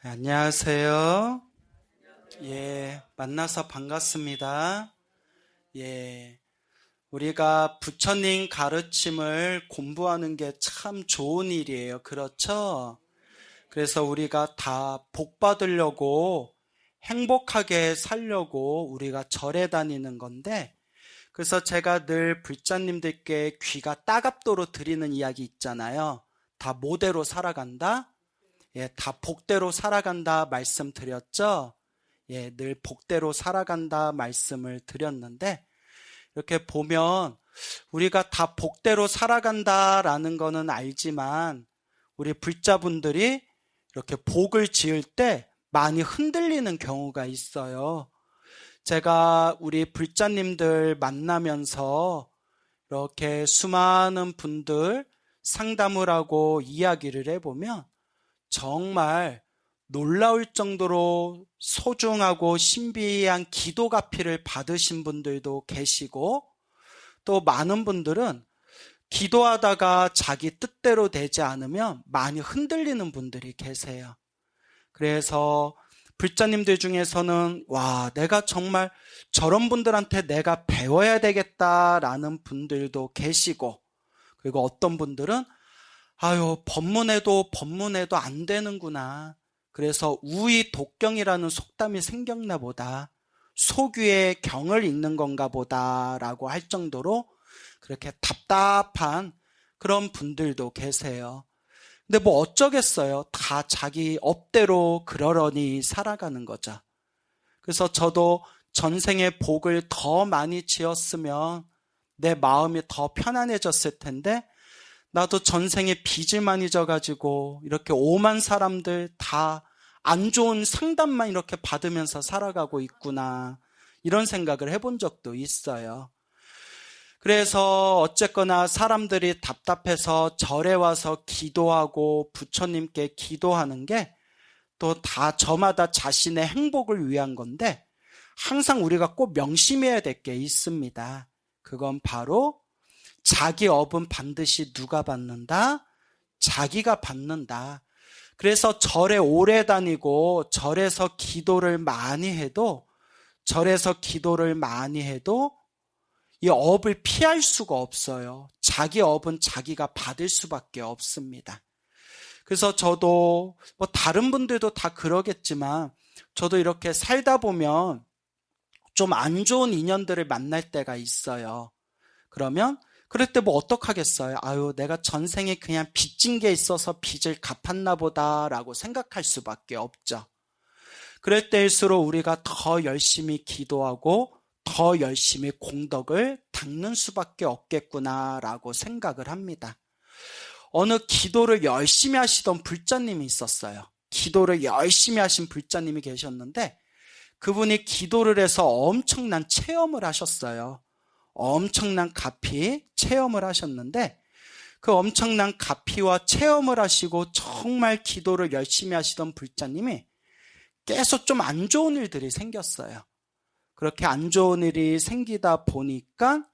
안녕하세요. 만나서 반갑습니다. 우리가 부처님 가르침을 공부하는 게 참 좋은 일이에요. 그렇죠? 그래서 우리가 다 복 받으려고 행복하게 살려고 우리가 절에 다니는 건데, 그래서 제가 늘 불자님들께 귀가 따갑도록 드리는 이야기 있잖아요. 다 모대로 살아간다. 다 복대로 살아간다 말씀드렸죠? 늘 복대로 살아간다 말씀을 드렸는데, 이렇게 보면 우리가 다 복대로 살아간다라는 거는 알지만 우리 불자분들이 이렇게 복을 지을 때 많이 흔들리는 경우가 있어요. 제가 우리 불자님들 만나면서 이렇게 수많은 분들 상담을 하고 이야기를 해보면 정말 놀라울 정도로 소중하고 신비한 기도 가피를 받으신 분들도 계시고, 또 많은 분들은 기도하다가 자기 뜻대로 되지 않으면 많이 흔들리는 분들이 계세요. 그래서 불자님들 중에서는 내가 정말 저런 분들한테 내가 배워야 되겠다라는 분들도 계시고, 그리고 어떤 분들은 법문해도 안 되는구나. 그래서 우의 독경이라는 속담이 생겼나 보다. 소귀의 경을 읽는 건가 보다라고 할 정도로 그렇게 답답한 그런 분들도 계세요. 근데 어쩌겠어요. 다 자기 업대로 그러려니 살아가는 거죠. 그래서 저도 전생에 복을 더 많이 지었으면 내 마음이 더 편안해졌을 텐데, 나도 전생에 빚을 많이 져가지고 이렇게 오만 사람들 다 안 좋은 상담만 이렇게 받으면서 살아가고 있구나, 이런 생각을 해본 적도 있어요. 그래서 어쨌거나 사람들이 답답해서 절에 와서 기도하고 부처님께 기도하는 게 또 다 저마다 자신의 행복을 위한 건데, 항상 우리가 꼭 명심해야 될 게 있습니다. 그건 바로 자기 업은 반드시 누가 받는다? 자기가 받는다. 그래서 절에 오래 다니고 절에서 기도를 많이 해도 이 업을 피할 수가 없어요. 자기 업은 자기가 받을 수밖에 없습니다. 그래서 저도 다른 분들도 다 그러겠지만, 저도 이렇게 살다 보면 좀 안 좋은 인연들을 만날 때가 있어요. 그럴 때 어떡하겠어요? 내가 전생에 그냥 빚진 게 있어서 빚을 갚았나 보다라고 생각할 수밖에 없죠. 그럴 때일수록 우리가 더 열심히 기도하고 더 열심히 공덕을 닦는 수밖에 없겠구나라고 생각을 합니다. 어느 기도를 열심히 하시던 불자님이 있었어요. 기도를 열심히 하신 불자님이 계셨는데, 그분이 기도를 해서 엄청난 체험을 하셨어요. 엄청난 가피 체험을 하셨는데, 그 엄청난 가피와 체험을 하시고 정말 기도를 열심히 하시던 불자님이 계속 좀 안 좋은 일들이 생겼어요. 그렇게 안 좋은 일이 생기다 보니까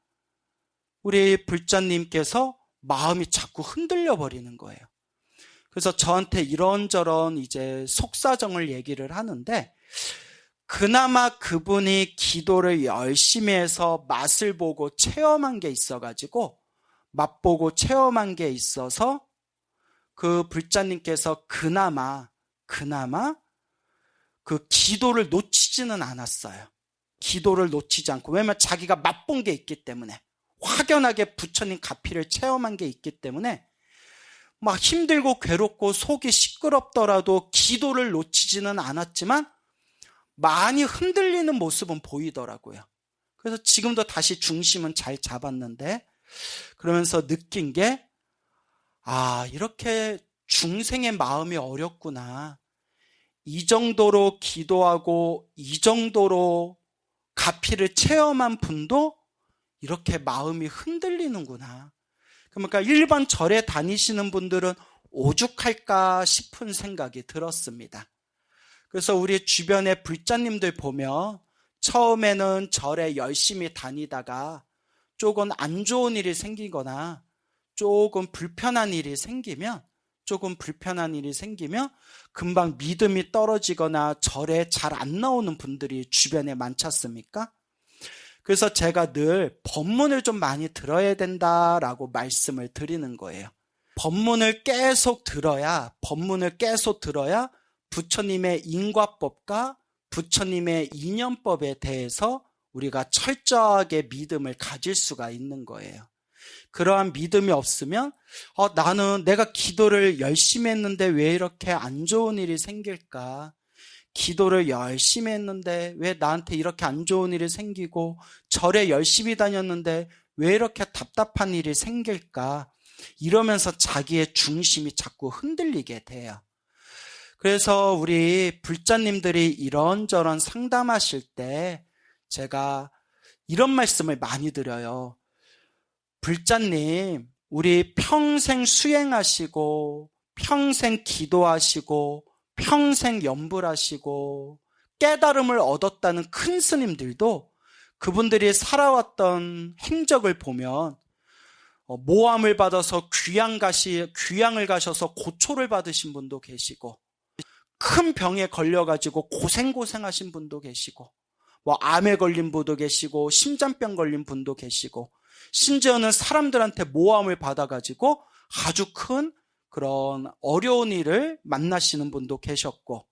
우리 불자님께서 마음이 자꾸 흔들려 버리는 거예요. 그래서 저한테 이런저런 이제 속사정을 얘기를 하는데, 그나마 그분이 기도를 열심히 해서 맛을 보고 체험한 게 있어가지고, 맛보고 체험한 게 있어서 그 불자님께서 그나마 그 기도를 놓치지는 않았어요. 기도를 놓치지 않고, 왜냐면 자기가 맛본 게 있기 때문에, 확연하게 부처님 가피를 체험한 게 있기 때문에 막 힘들고 괴롭고 속이 시끄럽더라도 기도를 놓치지는 않았지만 많이 흔들리는 모습은 보이더라고요. 그래서 지금도 다시 중심은 잘 잡았는데, 그러면서 느낀 게, 이렇게 중생의 마음이 어렵구나. 이 정도로 기도하고 이 정도로 가피를 체험한 분도 이렇게 마음이 흔들리는구나. 그러니까 일반 절에 다니시는 분들은 오죽할까 싶은 생각이 들었습니다. 그래서 우리 주변의 불자님들 보면 처음에는 절에 열심히 다니다가 조금 안 좋은 일이 생기거나 조금 불편한 일이 생기면 조금 불편한 일이 생기면 금방 믿음이 떨어지거나 절에 잘 안 나오는 분들이 주변에 많지 않습니까? 그래서 제가 늘 법문을 좀 많이 들어야 된다라고 말씀을 드리는 거예요. 법문을 계속 들어야 부처님의 인과법과 부처님의 인연법에 대해서 우리가 철저하게 믿음을 가질 수가 있는 거예요. 그러한 믿음이 없으면 나는 내가 기도를 열심히 했는데 왜 이렇게 안 좋은 일이 생길까? 기도를 열심히 했는데 왜 나한테 이렇게 안 좋은 일이 생기고 절에 열심히 다녔는데 왜 이렇게 답답한 일이 생길까? 이러면서 자기의 중심이 자꾸 흔들리게 돼요. 그래서 우리 불자님들이 이런저런 상담하실 때 제가 이런 말씀을 많이 드려요. 불자님, 우리 평생 수행하시고 평생 기도하시고 평생 염불하시고 깨달음을 얻었다는 큰 스님들도 그분들이 살아왔던 행적을 보면 모함을 받아서 귀양을 가셔서 고초를 받으신 분도 계시고 큰 병에 걸려가지고 고생하신 분도 계시고 암에 걸린 분도 계시고 심장병 걸린 분도 계시고 심지어는 사람들한테 모함을 받아가지고 아주 큰 그런 어려운 일을 만나시는 분도 계셨고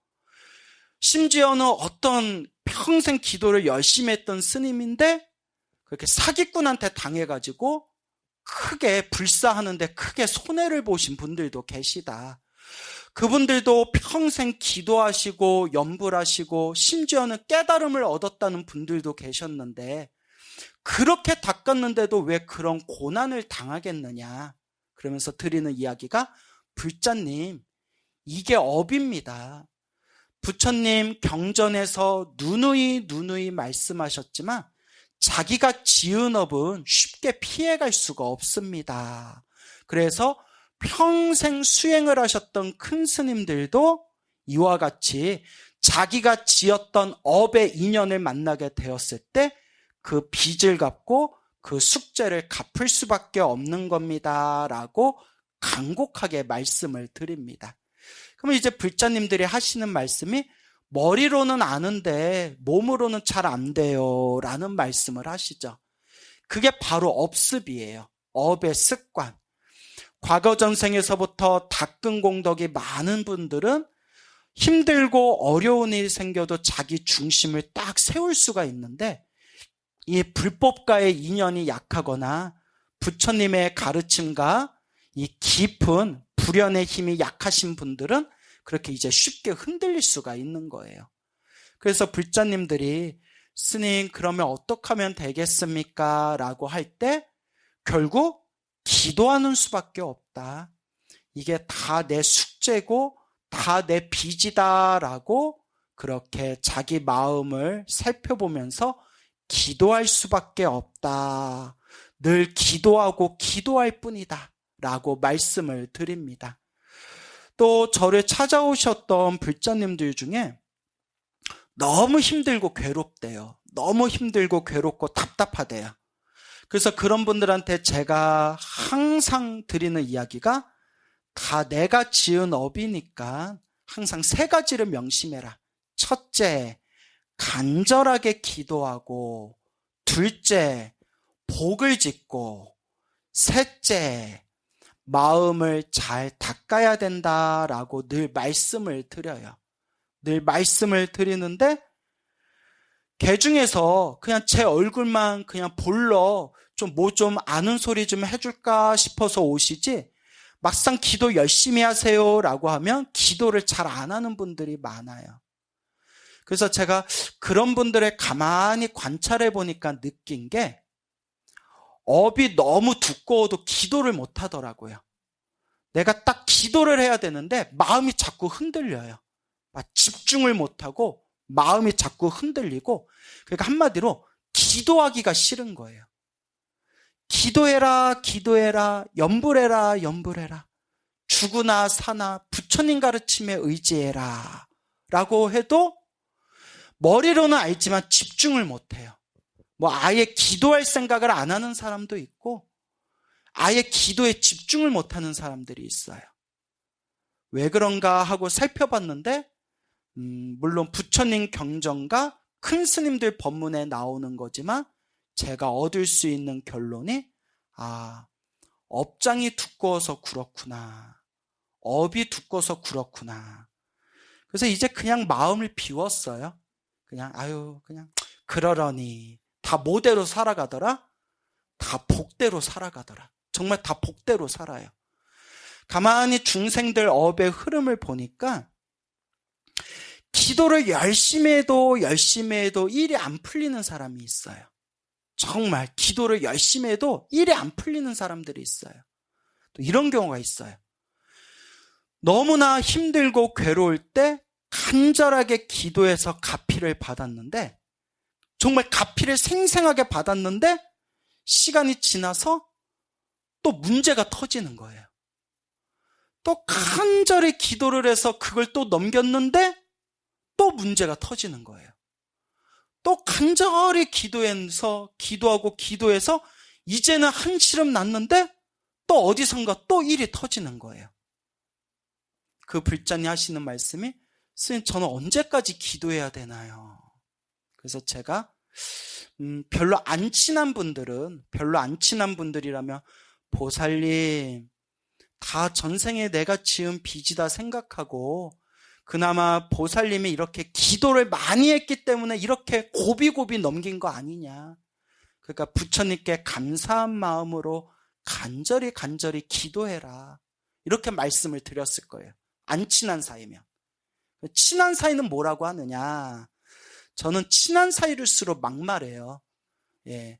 심지어는 어떤 평생 기도를 열심히 했던 스님인데 그렇게 사기꾼한테 당해가지고 크게 불사하는데 크게 손해를 보신 분들도 계시다. 그분들도 평생 기도하시고 염불하시고 심지어는 깨달음을 얻었다는 분들도 계셨는데 그렇게 닦았는데도 왜 그런 고난을 당하겠느냐? 그러면서 드리는 이야기가 불자님, 이게 업입니다. 부처님 경전에서 누누이 말씀하셨지만 자기가 지은 업은 쉽게 피해갈 수가 없습니다. 그래서 평생 수행을 하셨던 큰 스님들도 이와 같이 자기가 지었던 업의 인연을 만나게 되었을 때 그 빚을 갚고 그 숙제를 갚을 수밖에 없는 겁니다. 라고 간곡하게 말씀을 드립니다. 그러면 이제 불자님들이 하시는 말씀이 머리로는 아는데 몸으로는 잘 안 돼요. 라는 말씀을 하시죠. 그게 바로 업습이에요. 업의 습관. 과거 전생에서부터 닦은 공덕이 많은 분들은 힘들고 어려운 일이 생겨도 자기 중심을 딱 세울 수가 있는데 이 불법과의 인연이 약하거나 부처님의 가르침과 이 깊은 불연의 힘이 약하신 분들은 그렇게 이제 쉽게 흔들릴 수가 있는 거예요. 그래서 불자님들이 스님 그러면 어떻게 하면 되겠습니까? 라고 할 때 결국 기도하는 수밖에 없다. 이게 다 내 숙제고 다 내 빚이다 라고 그렇게 자기 마음을 살펴보면서 기도할 수밖에 없다. 늘 기도하고 기도할 뿐이다 라고 말씀을 드립니다. 또 저를 찾아오셨던 불자님들 중에 너무 힘들고 괴롭대요. 너무 힘들고 괴롭고 답답하대요. 그래서 그런 분들한테 제가 항상 드리는 이야기가 다 내가 지은 업이니까 항상 3가지를 명심해라. 첫째, 간절하게 기도하고, 둘째, 복을 짓고, 셋째, 마음을 잘 닦아야 된다라고 늘 말씀을 드려요. 늘 말씀을 드리는데 개 중에서 그냥 제 얼굴만 그냥 볼러 좀 아는 소리 좀 해줄까 싶어서 오시지 막상 기도 열심히 하세요라고 하면 기도를 잘 안 하는 분들이 많아요. 그래서 제가 그런 분들을 가만히 관찰해 보니까 느낀 게 업이 너무 두꺼워도 기도를 못 하더라고요. 내가 딱 기도를 해야 되는데 마음이 자꾸 흔들려요. 집중을 못하고 마음이 자꾸 흔들리고 그러니까 한마디로 기도하기가 싫은 거예요. 기도해라 염불해라 죽으나 사나 부처님 가르침에 의지해라 라고 해도 머리로는 알지만 집중을 못해요. 아예 기도할 생각을 안 하는 사람도 있고 아예 기도에 집중을 못하는 사람들이 있어요. 왜 그런가 하고 살펴봤는데 물론 부처님 경전과 큰 스님들 법문에 나오는 거지만 제가 얻을 수 있는 결론이 업장이 두꺼워서 그렇구나. 업이 두꺼워서 그렇구나. 그래서 이제 그냥 마음을 비웠어요. 그냥 그냥 그러려니 다 모대로 살아가더라. 다 복대로 살아가더라. 정말 다 복대로 살아요. 가만히 중생들 업의 흐름을 보니까 기도를 열심히 해도 일이 안 풀리는 사람이 있어요. 정말 기도를 열심히 해도 일이 안 풀리는 사람들이 있어요. 또 이런 경우가 있어요. 너무나 힘들고 괴로울 때 간절하게 기도해서 가피를 받았는데, 정말 가피를 생생하게 받았는데 시간이 지나서 또 문제가 터지는 거예요. 또 간절히 기도를 해서 그걸 또 넘겼는데 또 문제가 터지는 거예요. 또 간절히 기도해서 이제는 한시름 났는데 또 어디선가 또 일이 터지는 거예요. 그 불자님 하시는 말씀이, 스님 저는 언제까지 기도해야 되나요? 그래서 제가 별로 안 친한 분들이라면 보살님 다 전생에 내가 지은 빚이다 생각하고, 그나마 보살님이 이렇게 기도를 많이 했기 때문에 이렇게 고비고비 넘긴 거 아니냐. 그러니까 부처님께 감사한 마음으로 간절히 기도해라. 이렇게 말씀을 드렸을 거예요. 안 친한 사이면. 친한 사이는 뭐라고 하느냐. 저는 친한 사이일수록 막말해요. 예.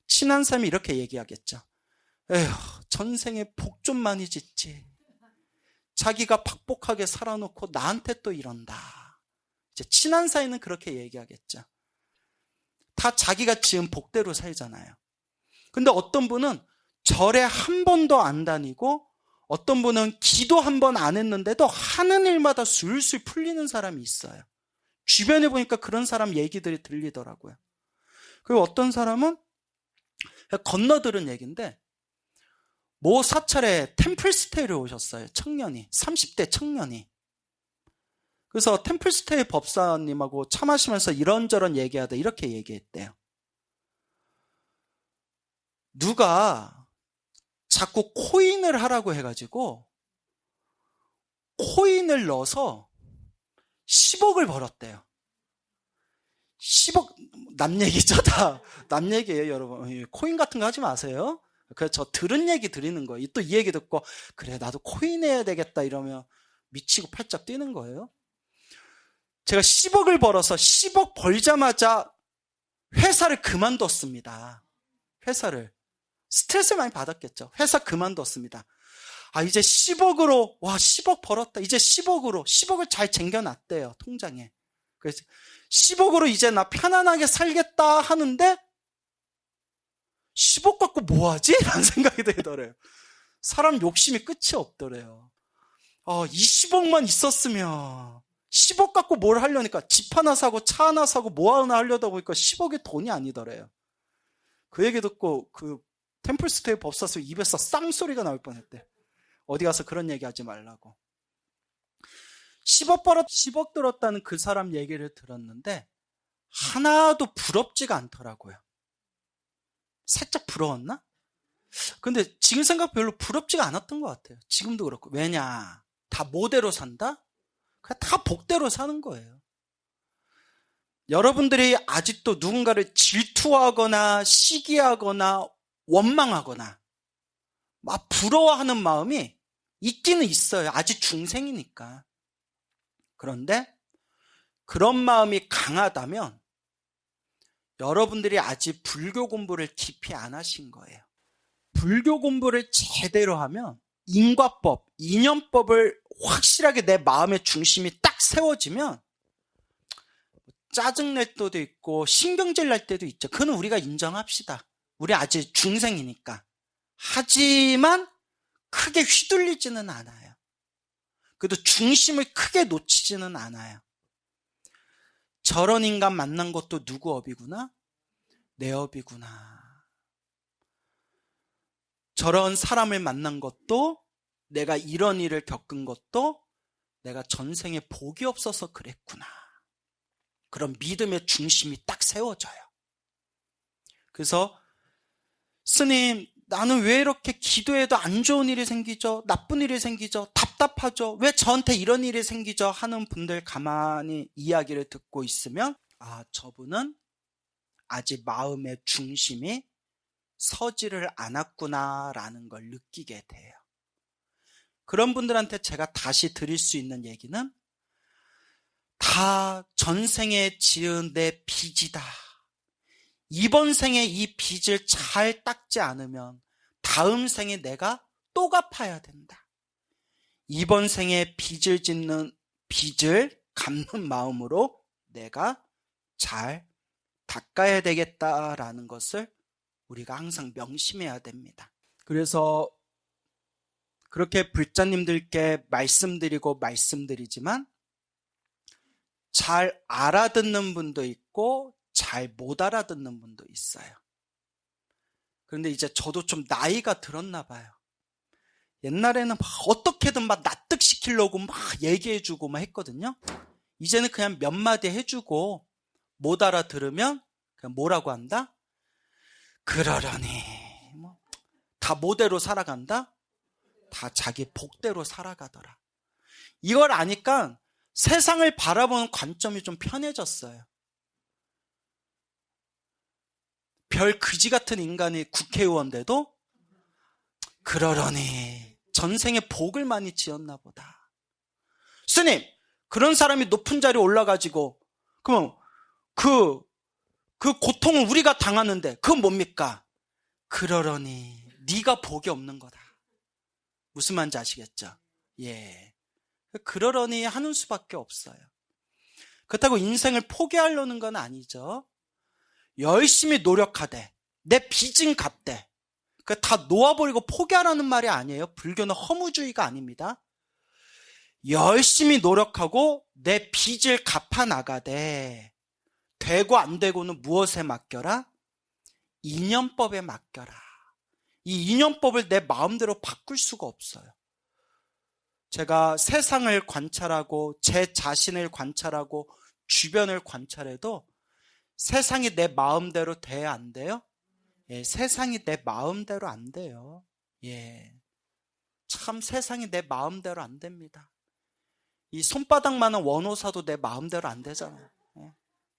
친한 사람이 이렇게 얘기하겠죠. 에휴, 전생에 복 좀 많이 짓지. 자기가 박복하게 살아놓고 나한테 또 이런다. 이제 친한 사이는 그렇게 얘기하겠죠. 다 자기가 지은 복대로 살잖아요. 근데 어떤 분은 절에 한 번도 안 다니고, 어떤 분은 기도 한 번 안 했는데도 하는 일마다 술술 풀리는 사람이 있어요. 주변에 보니까 그런 사람 얘기들이 들리더라고요. 그리고 어떤 사람은 건너들은 얘기인데, 모 사찰에 템플스테이를 오셨어요. 30대 청년이. 그래서 템플스테이 법사님하고 차 마시면서 이런저런 얘기하다 이렇게 얘기했대요. 누가 자꾸 코인을 하라고 해가지고 코인을 넣어서 10억을 벌었대요. 10억, 남 얘기죠, 다. 남 얘기예요, 여러분. 코인 같은 거 하지 마세요. 그래서 저 들은 얘기 드리는 거예요. 또 이 얘기 듣고, 그래, 나도 코인 해야 되겠다 이러면 미치고 팔짝 뛰는 거예요. 제가 10억을 벌어서 10억 벌자마자 회사를 그만뒀습니다. 회사를. 스트레스 많이 받았겠죠. 회사 그만뒀습니다. 이제 10억으로, 10억 벌었다. 이제 10억을 잘 쟁겨놨대요, 통장에. 그래서 10억으로 이제 나 편안하게 살겠다 하는데 10억 갖고 뭐하지? 라는 생각이 들더래요. 사람 욕심이 끝이 없더래요. 20억만 있었으면 10억 갖고 뭘 하려니까 집 하나 사고 차 하나 사고 뭐 하나 하려다 보니까 10억이 돈이 아니더래요. 그 얘기 듣고 그 템플스테이 법사수 입에서 쌍소리가 나올 뻔했대. 어디 가서 그런 얘기 하지 말라고. 10억 들었다는 그 사람 얘기를 들었는데 하나도 부럽지가 않더라고요. 살짝 부러웠나? 근데 지금 생각 별로 부럽지가 않았던 것 같아요. 지금도 그렇고. 왜냐? 다 모대로 산다? 그냥 다 복대로 사는 거예요. 여러분들이 아직도 누군가를 질투하거나 시기하거나 원망하거나 막 부러워하는 마음이 있기는 있어요. 아직 중생이니까. 그런데 그런 마음이 강하다면 여러분들이 아직 불교 공부를 깊이 안 하신 거예요. 불교 공부를 제대로 하면 인과법, 인연법을 확실하게 내 마음의 중심이 딱 세워지면 짜증낼 때도 있고 신경질 날 때도 있죠. 그건 우리가 인정합시다. 우리 아직 중생이니까. 하지만 크게 휘둘리지는 않아요. 그래도 중심을 크게 놓치지는 않아요. 저런 인간 만난 것도 누구 업이구나? 내 업이구나. 저런 사람을 만난 것도 내가 이런 일을 겪은 것도 내가 전생에 복이 없어서 그랬구나. 그런 믿음의 중심이 딱 세워져요. 그래서 스님, 나는 왜 이렇게 기도해도 안 좋은 일이 생기죠? 나쁜 일이 생기죠? 답답하죠? 왜 저한테 이런 일이 생기죠? 하는 분들 가만히 이야기를 듣고 있으면 저분은 아직 마음의 중심이 서지를 않았구나라는 걸 느끼게 돼요. 그런 분들한테 제가 다시 드릴 수 있는 얘기는 다 전생에 지은 내 빚이다. 이번 생에 이 빚을 잘 닦지 않으면 다음 생에 내가 또 갚아야 된다. 이번 생에 빚을 갚는 마음으로 내가 잘 닦아야 되겠다라는 것을 우리가 항상 명심해야 됩니다. 그래서 그렇게 불자님들께 말씀드리지만 잘 알아듣는 분도 있고 잘 못 알아듣는 분도 있어요. 그런데 이제 저도 좀 나이가 들었나 봐요. 옛날에는 막 어떻게든 막 납득시키려고 막 얘기해주고 막 했거든요. 이제는 그냥 몇 마디 해주고 못 알아들으면 그냥 뭐라고 한다? 그러려니 다 모대로 살아간다? 다 자기 복대로 살아가더라. 이걸 아니까 세상을 바라보는 관점이 좀 편해졌어요. 별 그지 같은 인간이 국회의원 돼도 그러려니 전생에 복을 많이 지었나 보다. 스님, 그런 사람이 높은 자리에 올라가지고 그럼 그 고통을 우리가 당하는데 그건 뭡니까? 그러려니 네가 복이 없는 거다. 무슨 말인지 아시겠죠? 예. 그러려니 하는 수밖에 없어요. 그렇다고 인생을 포기하려는 건 아니죠. 열심히 노력하되 내 빚은 갚되 다 놓아버리고 포기하라는 말이 아니에요. 불교는 허무주의가 아닙니다. 열심히 노력하고 내 빚을 갚아나가되 되고 안 되고는 무엇에 맡겨라? 인연법에 맡겨라. 이 인연법을 내 마음대로 바꿀 수가 없어요. 제가 세상을 관찰하고 제 자신을 관찰하고 주변을 관찰해도 세상이 내 마음대로 돼야 안 돼요? 예, 세상이 내 마음대로 안 돼요. 예, 참 세상이 내 마음대로 안 됩니다. 이 손바닥만한 원호사도 내 마음대로 안 되잖아요. 예,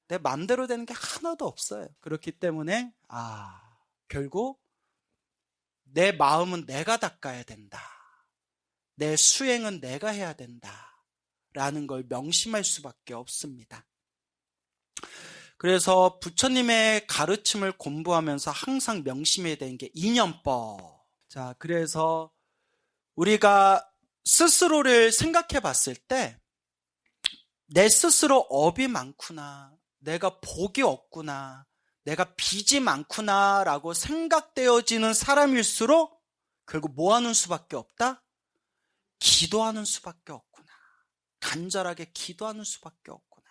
내 마음대로 되는 게 하나도 없어요. 그렇기 때문에 결국 내 마음은 내가 닦아야 된다. 내 수행은 내가 해야 된다. 라는 걸 명심할 수밖에 없습니다. 그래서 부처님의 가르침을 공부하면서 항상 명심해야 되는 게 인연법. 자, 그래서 우리가 스스로를 생각해 봤을 때 내 스스로 업이 많구나, 내가 복이 없구나, 내가 빚이 많구나 라고 생각되어지는 사람일수록 결국 뭐 하는 수밖에 없다? 기도하는 수밖에 없구나. 간절하게 기도하는 수밖에 없구나.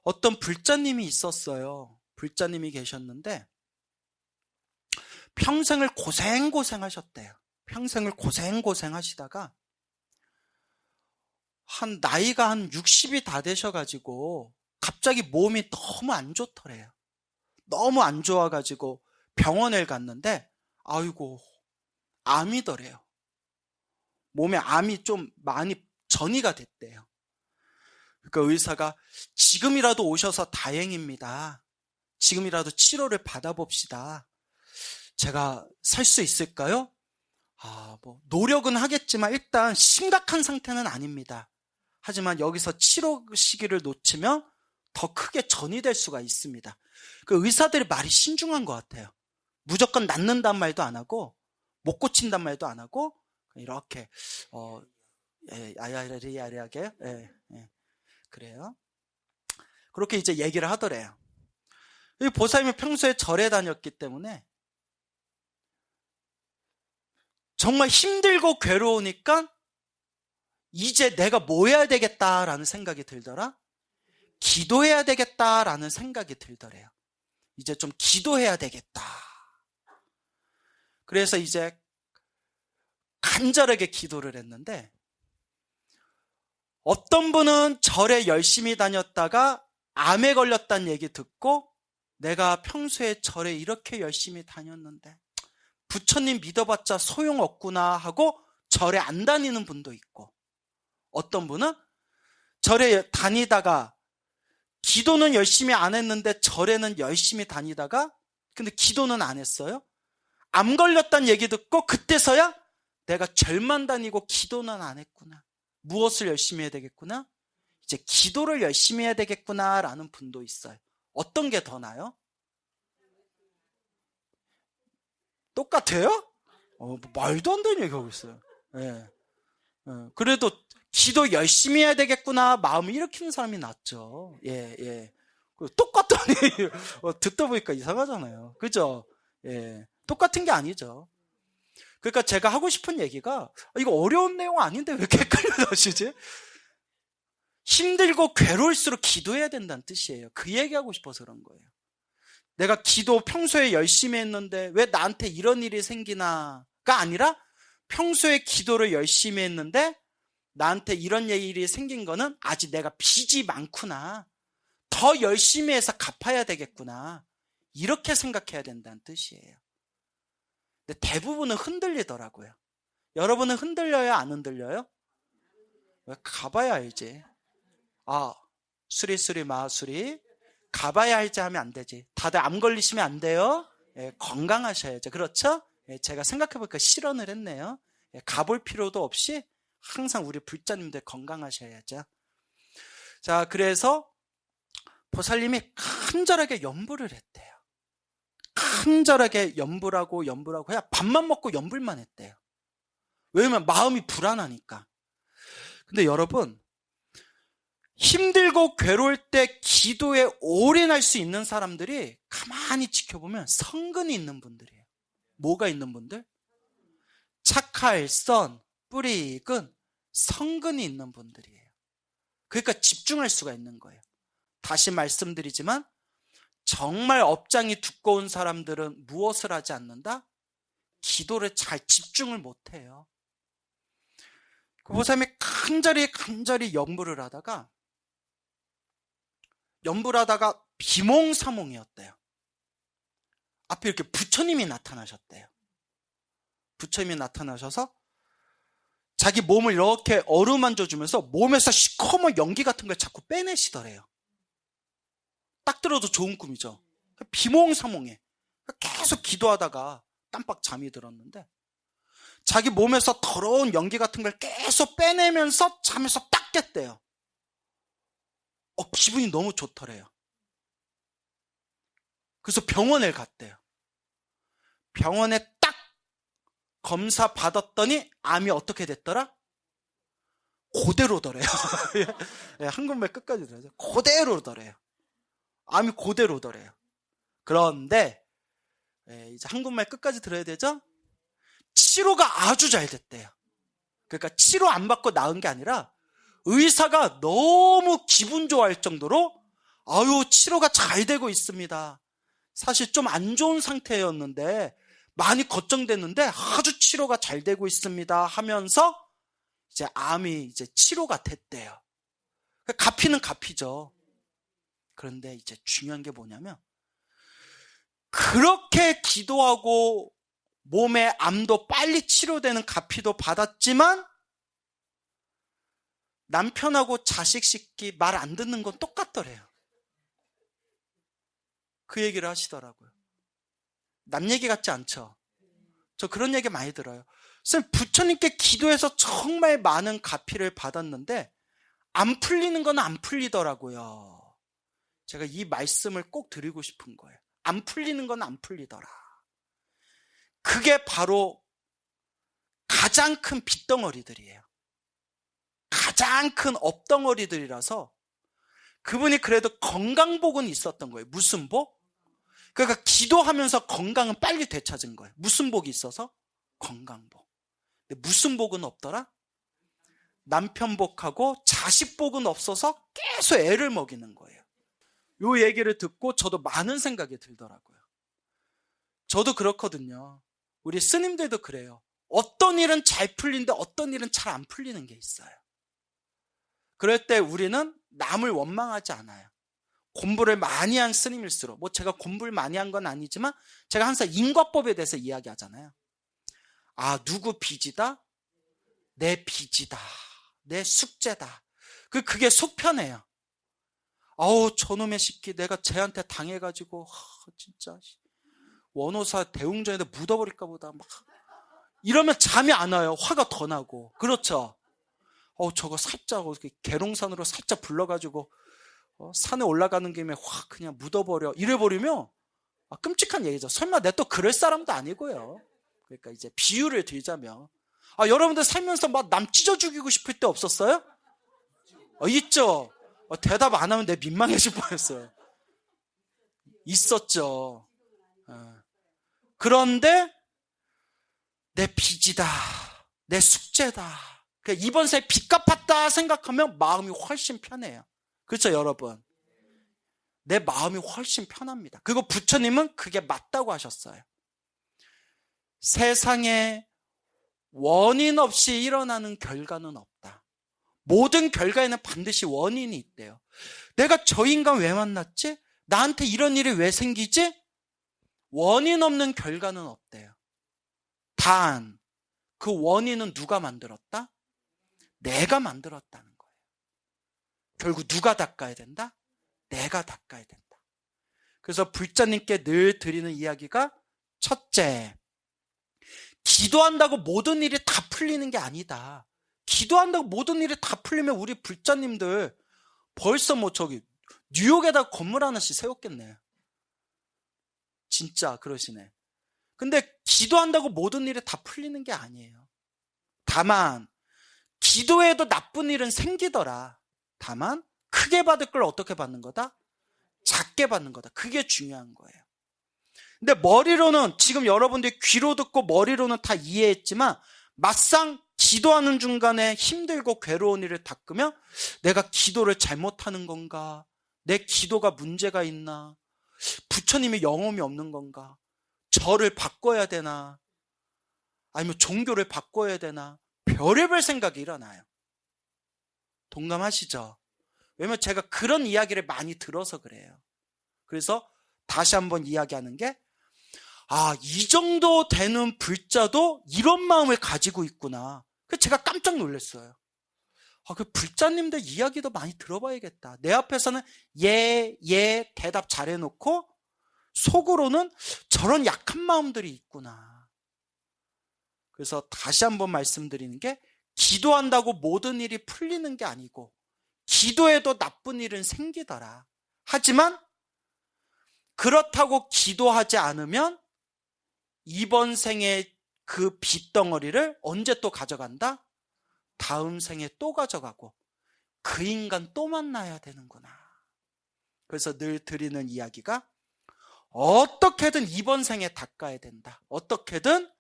어떤 불자님이 있었어요. 불자님이 계셨는데 평생을 고생하셨대요. 평생을 고생하시다가 나이가 한 60이 다 되셔가지고 갑자기 몸이 너무 안 좋더래요. 너무 안 좋아가지고 병원을 갔는데 아이고 암이더래요. 몸에 암이 좀 많이 전이가 됐대요. 그러니까 의사가 지금이라도 오셔서 다행입니다. 지금이라도 치료를 받아봅시다. 제가 살 수 있을까요? 노력은 하겠지만 일단 심각한 상태는 아닙니다. 하지만 여기서 치료 시기를 놓치면 더 크게 전이 될 수가 있습니다. 그 의사들이 말이 신중한 것 같아요. 무조건 낫는단 말도 안 하고 못 고친단 말도 안 하고 이렇게 야야야야야게 그래요. 그렇게 이제 얘기를 하더래요. 이 보살님이 평소에 절에 다녔기 때문에 정말 힘들고 괴로우니까 이제 내가 뭐 해야 되겠다라는 생각이 들더라. 기도해야 되겠다라는 생각이 들더래요. 이제 좀 기도해야 되겠다. 그래서 이제 간절하게 기도를 했는데 어떤 분은 절에 열심히 다녔다가 암에 걸렸다는 얘기 듣고 내가 평소에 절에 이렇게 열심히 다녔는데 부처님 믿어봤자 소용없구나 하고 절에 안 다니는 분도 있고, 어떤 분은 절에 다니다가 기도는 열심히 안 했는데 절에는 열심히 다니다가 근데 기도는 안 했어요. 암 걸렸다는 얘기 듣고 그때서야 내가 절만 다니고 기도는 안 했구나. 무엇을 열심히 해야 되겠구나? 이제 기도를 열심히 해야 되겠구나 라는 분도 있어요. 어떤 게 더 나아요? 똑같아요? 말도 안 되는 얘기하고 있어요. 예. 그래도 기도 열심히 해야 되겠구나 마음을 일으키는 사람이 낫죠. 예. 똑같더니 듣다 보니까 이상하잖아요. 그죠? 예. 똑같은 게 아니죠. 그러니까 제가 하고 싶은 얘기가 이거 어려운 내용 아닌데 왜 이렇게 헷갈려 하시지? 힘들고 괴로울수록 기도해야 된다는 뜻이에요. 그 얘기하고 싶어서 그런 거예요. 내가 기도 평소에 열심히 했는데 왜 나한테 이런 일이 생기나가 아니라 평소에 기도를 열심히 했는데 나한테 이런 일이 생긴 거는 아직 내가 빚이 많구나. 더 열심히 해서 갚아야 되겠구나. 이렇게 생각해야 된다는 뜻이에요. 근데 대부분은 흔들리더라고요. 여러분은 흔들려요? 안 흔들려요? 왜 가봐야 알지. 수리수리 마수리 가봐야 알지 하면 안 되지. 다들 암 걸리시면 안 돼요. 예, 건강하셔야죠. 그렇죠? 예, 제가 생각해보니까 실언을 했네요. 예, 가볼 필요도 없이 항상 우리 불자님들 건강하셔야죠. 자, 그래서 보살님이 간절하게 염불을 했대요. 간절하게 염불하고 해야 밥만 먹고 염불만 했대요. 왜냐면 마음이 불안하니까. 근데 여러분, 힘들고 괴로울 때 기도에 올인할 수 있는 사람들이 가만히 지켜보면 성근이 있는 분들이에요. 뭐가 있는 분들? 착할, 선, 뿌리, 근, 성근이 있는 분들이에요. 그러니까 집중할 수가 있는 거예요. 다시 말씀드리지만 정말 업장이 두꺼운 사람들은 무엇을 하지 않는다? 기도를 잘 집중을 못해요. 그 보살님이 간절히 염불을 하다가 비몽사몽이었대요. 앞에 이렇게 부처님이 나타나셨대요. 부처님이 나타나셔서 자기 몸을 이렇게 어루만져주면서 몸에서 시커먼 연기 같은 걸 자꾸 빼내시더래요. 딱 들어도 좋은 꿈이죠. 비몽사몽해. 계속 기도하다가 깜빡 잠이 들었는데 자기 몸에서 더러운 연기 같은 걸 계속 빼내면서 잠에서 딱 깼대요. 기분이 너무 좋더래요. 그래서 병원에 갔대요. 병원에 딱 검사 받았더니 암이 어떻게 됐더라? 그대로더래요. 예, 한국말 끝까지 들어야죠. 그대로더래요. 암이 그대로더래요. 그런데 이제 한국말 끝까지 들어야 되죠? 치료가 아주 잘 됐대요. 그러니까 치료 안 받고 나은 게 아니라 의사가 너무 기분 좋아할 정도로 치료가 잘 되고 있습니다. 사실 좀 안 좋은 상태였는데 많이 걱정됐는데 아주 치료가 잘 되고 있습니다 하면서 이제 암이 이제 치료가 됐대요. 갚이는 갚이죠. 그런데 이제 중요한 게 뭐냐면 그렇게 기도하고 몸의 암도 빨리 치료되는 갚이도 받았지만 남편하고 자식 새끼 말 안 듣는 건 똑같더래요. 그 얘기를 하시더라고요. 남 얘기 같지 않죠? 저 그런 얘기 많이 들어요. 선생님, 부처님께 기도해서 정말 많은 갚이를 받았는데 안 풀리는 건 안 풀리더라고요. 제가 이 말씀을 꼭 드리고 싶은 거예요. 안 풀리는 건 안 풀리더라. 그게 바로 가장 큰 빚덩어리들이에요. 가장 큰 업덩어리들이라서 그분이 그래도 건강복은 있었던 거예요. 무슨 복? 그러니까 기도하면서 건강은 빨리 되찾은 거예요. 무슨 복이 있어서? 건강복. 근데 무슨 복은 없더라? 남편 복하고 자식 복은 없어서 계속 애를 먹이는 거예요. 이 얘기를 듣고 저도 많은 생각이 들더라고요. 저도 그렇거든요. 우리 스님들도 그래요. 어떤 일은 잘 풀리는데 어떤 일은 잘 안 풀리는 게 있어요. 그럴 때 우리는 남을 원망하지 않아요. 공부를 많이 한 스님일수록, 뭐 제가 공부를 많이 한 건 아니지만 제가 항상 인과법에 대해서 이야기하잖아요. 아, 누구 빚이다? 내 빚이다. 내 숙제다. 그게 속편해요. 아우, 저놈의 새끼 내가 쟤한테 당해가지고 진짜 원호사 대웅전에다 묻어버릴까 보다 막 이러면 잠이 안 와요. 화가 더 나고. 그렇죠? 저거 살짝 계룡산으로 살짝 불러가지고 산에 올라가는 김에 확 그냥 묻어버려. 이래버리면 끔찍한 얘기죠. 설마 내 또 그럴 사람도 아니고요. 그러니까 이제 비유를 들자면 여러분들 살면서 막 남 찢어 죽이고 싶을 때 없었어요? 있죠. 대답 안 하면 내 민망해질 뻔했어요. 있었죠. 그런데 내 빚이다. 내 숙제다. 그러니까 이번 생에 빚 갚았다 생각하면 마음이 훨씬 편해요. 그렇죠, 여러분? 내 마음이 훨씬 편합니다. 그리고 부처님은 그게 맞다고 하셨어요. 세상에 원인 없이 일어나는 결과는 없다. 모든 결과에는 반드시 원인이 있대요. 내가 저 인간 왜 만났지? 나한테 이런 일이 왜 생기지? 원인 없는 결과는 없대요. 단, 그 원인은 누가 만들었다? 내가 만들었다는 거예요. 결국 누가 닦아야 된다? 내가 닦아야 된다. 그래서 불자님께 늘 드리는 이야기가 첫째, 기도한다고 모든 일이 다 풀리는 게 아니다. 기도한다고 모든 일이 다 풀리면 우리 불자님들 벌써 뉴욕에다 건물 하나씩 세웠겠네. 진짜 그러시네. 근데 기도한다고 모든 일이 다 풀리는 게 아니에요. 다만 기도해도 나쁜 일은 생기더라. 다만 크게 받을 걸 어떻게 받는 거다? 작게 받는 거다. 그게 중요한 거예요. 근데 머리로는 지금 여러분들이 귀로 듣고 머리로는 다 이해했지만 막상 기도하는 중간에 힘들고 괴로운 일을 닦으면 내가 기도를 잘못하는 건가? 내 기도가 문제가 있나? 부처님의 영험이 없는 건가? 절을 바꿔야 되나? 아니면 종교를 바꿔야 되나? 별의별 생각이 일어나요. 동감하시죠? 왜냐면 제가 그런 이야기를 많이 들어서 그래요. 그래서 다시 한번 이야기하는 게 이 정도 되는 불자도 이런 마음을 가지고 있구나. 그래서 제가 깜짝 놀랐어요. 그 불자님들 이야기도 많이 들어봐야겠다. 내 앞에서는 예 대답 잘해놓고 속으로는 저런 약한 마음들이 있구나. 그래서 다시 한번 말씀드리는 게 기도한다고 모든 일이 풀리는 게 아니고 기도해도 나쁜 일은 생기더라. 하지만 그렇다고 기도하지 않으면 이번 생에 그 빚덩어리를 언제 또 가져간다? 다음 생에 또 가져가고 그 인간 또 만나야 되는구나. 그래서 늘 드리는 이야기가 어떻게든 이번 생에 닦아야 된다. 어떻게든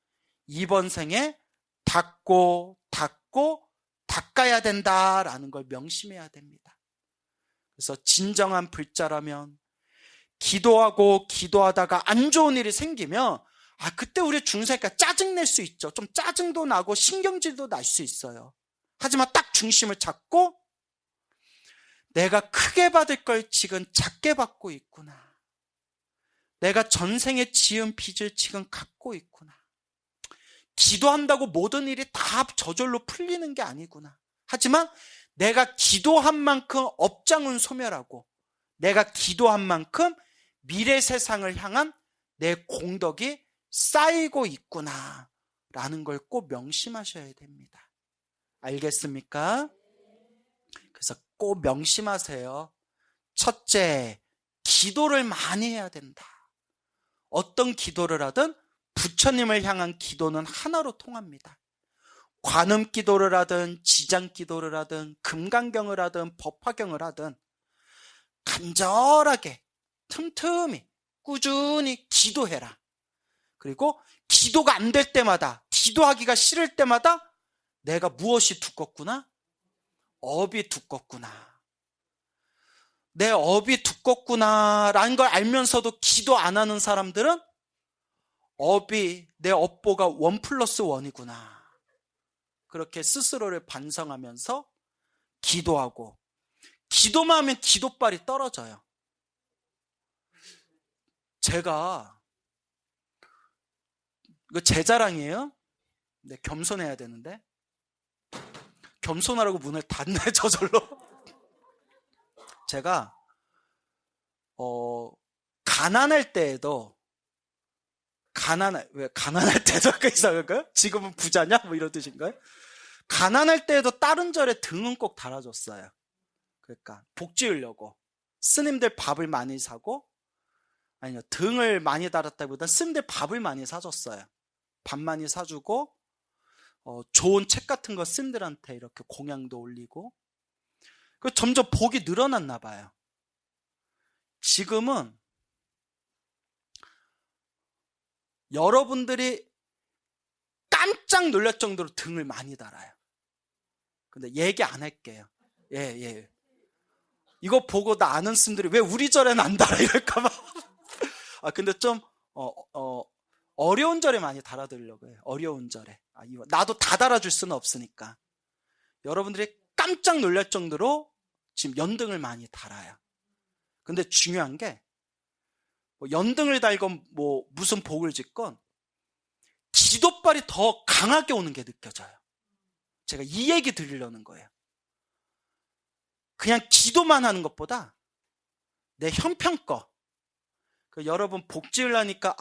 이번 생에 닦고 닦아야 된다라는 걸 명심해야 됩니다. 그래서 진정한 불자라면 기도하다가 안 좋은 일이 생기면 그때 우리 중생이니까 짜증낼 수 있죠. 좀 짜증도 나고 신경질도 날 수 있어요. 하지만 딱 중심을 잡고 내가 크게 받을 걸 지금 작게 받고 있구나. 내가 전생에 지은 빚을 지금 갖고 있구나. 기도한다고 모든 일이 다 저절로 풀리는 게 아니구나. 하지만 내가 기도한 만큼 업장은 소멸하고 내가 기도한 만큼 미래 세상을 향한 내 공덕이 쌓이고 있구나 라는 걸 꼭 명심하셔야 됩니다. 알겠습니까? 그래서 꼭 명심하세요. 첫째, 기도를 많이 해야 된다. 어떤 기도를 하든 부처님을 향한 기도는 하나로 통합니다. 관음 기도를 하든 지장 기도를 하든 금강경을 하든 법화경을 하든 간절하게 틈틈이 꾸준히 기도해라. 그리고 기도가 안 될 때마다, 기도하기가 싫을 때마다 내가 무엇이 두껍구나? 업이 두껍구나. 내 업이 두껍구나라는 걸 알면서도 기도 안 하는 사람들은 내 업보가 1+1이구나. 그렇게 스스로를 반성하면서 기도하고, 기도만 하면 기도빨이 떨어져요. 제가, 이거 제 자랑이에요? 네, 겸손해야 되는데. 겸손하라고 문을 닫네, 저절로. 제가, 가난할 때에도, 왜 가난할 때도 아까 이상한가요? 지금은 부자냐? 뭐 이런 뜻인가요? 가난할 때에도 다른 절에 등은 꼭 달아줬어요. 그러니까 복 지으려고 스님들 밥을 많이 사고, 아니요, 등을 많이 달았다기보다 스님들 밥을 많이 사줬어요. 밥 많이 사주고, 좋은 책 같은 거 스님들한테 이렇게 공양도 올리고, 점점 복이 늘어났나 봐요. 지금은 여러분들이 깜짝 놀랄 정도로 등을 많이 달아요. 근데 얘기 안 할게요. 예. 이거 보고 나 아는 스님들이 왜 우리 절에는 안 달아 이럴까봐. 근데 좀 어려운 절에 많이 달아드리려고 해요. 어려운 절에. 나도 다 달아줄 수는 없으니까. 여러분들이 깜짝 놀랄 정도로 지금 연등을 많이 달아요. 근데 중요한 게, 연등을 달건 무슨 복을 짓건 기도빨이 더 강하게 오는 게 느껴져요. 제가 이 얘기 드리려는 거예요. 그냥 기도만 하는 것보다 내 형편껏, 여러분 복 지으려니까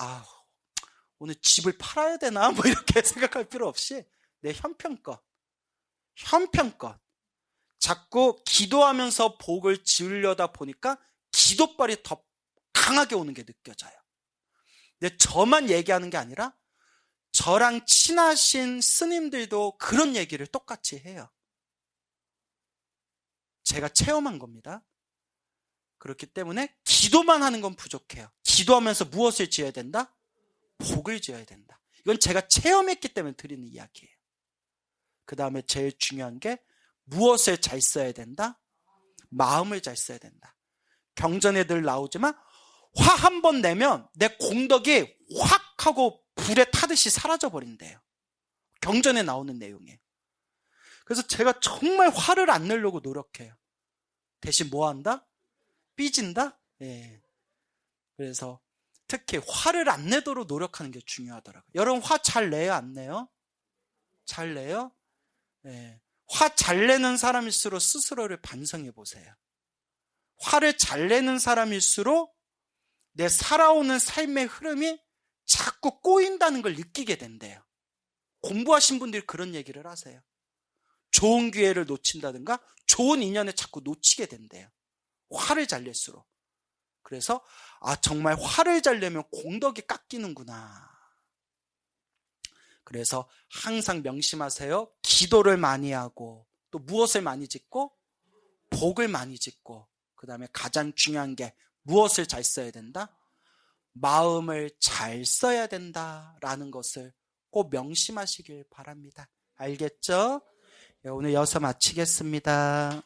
오늘 집을 팔아야 되나 뭐 이렇게 생각할 필요 없이 내 형편껏 자꾸 기도하면서 복을 지으려다 보니까 기도빨이 더 강하게 오는 게 느껴져요. 근데 저만 얘기하는 게 아니라 저랑 친하신 스님들도 그런 얘기를 똑같이 해요. 제가 체험한 겁니다. 그렇기 때문에 기도만 하는 건 부족해요. 기도하면서 무엇을 지어야 된다? 복을 지어야 된다. 이건 제가 체험했기 때문에 드리는 이야기예요. 그 다음에 제일 중요한 게 무엇을 잘 써야 된다? 마음을 잘 써야 된다. 경전에 늘 나오지만 화 한 번 내면 내 공덕이 확 하고 불에 타듯이 사라져버린대요. 경전에 나오는 내용이에요. 그래서 제가 정말 화를 안 내려고 노력해요. 대신 뭐 한다? 삐진다? 예. 그래서 특히 화를 안 내도록 노력하는 게 중요하더라고요. 여러분 화 잘 내요? 안 내요? 잘 내요? 예. 화 잘 내는 사람일수록 스스로를 반성해 보세요. 화를 잘 내는 사람일수록 내 살아오는 삶의 흐름이 자꾸 꼬인다는 걸 느끼게 된대요. 공부하신 분들이 그런 얘기를 하세요. 좋은 기회를 놓친다든가 좋은 인연을 자꾸 놓치게 된대요. 화를 잘 낼수록. 그래서 정말 화를 잘 내면 공덕이 깎이는구나. 그래서 항상 명심하세요. 기도를 많이 하고 또 무엇을 많이 짓고? 복을 많이 짓고, 그 다음에 가장 중요한 게 무엇을 잘 써야 된다? 마음을 잘 써야 된다라는 것을 꼭 명심하시길 바랍니다. 알겠죠? 오늘 여기서 마치겠습니다.